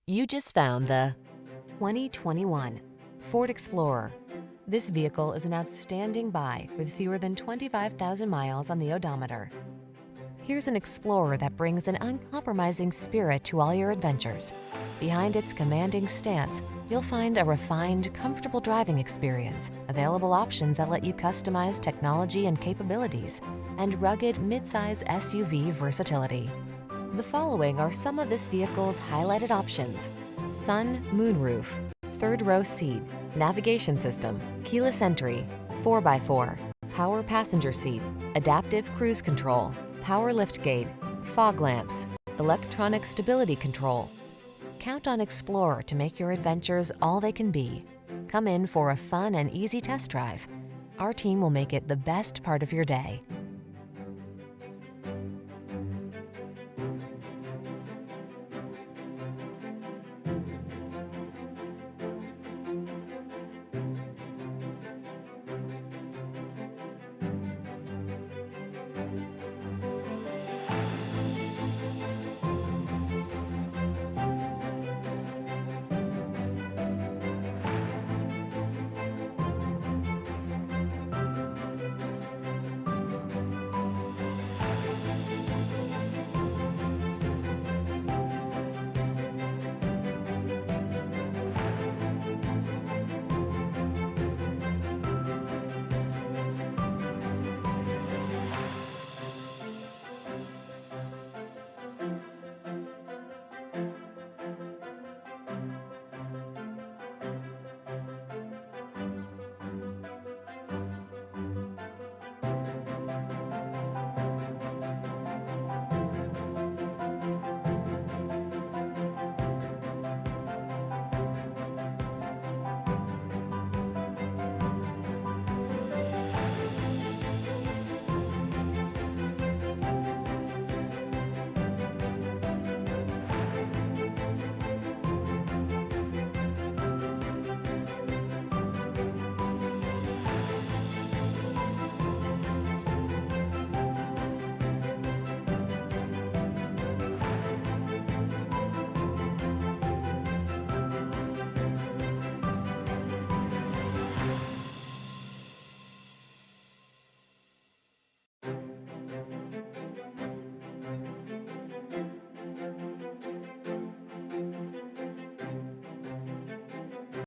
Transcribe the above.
You just found the 2021 Ford Explorer. This vehicle is an outstanding buy with fewer than 25,000 miles on the odometer. Here's an Explorer that brings an uncompromising spirit to all your adventures. Behind its commanding stance, you'll find a refined, comfortable driving experience, available options that let you customize technology and capabilities, and rugged midsize SUV versatility. The following are some of this vehicle's highlighted options: sun, moonroof, third row seat, navigation system, keyless entry, 4x4, power passenger seat, adaptive cruise control, power liftgate, fog lamps, electronic stability control. Count on Explorer to make your adventures all they can be. Come in for a fun and easy test drive. Our team will make it the best part of your day.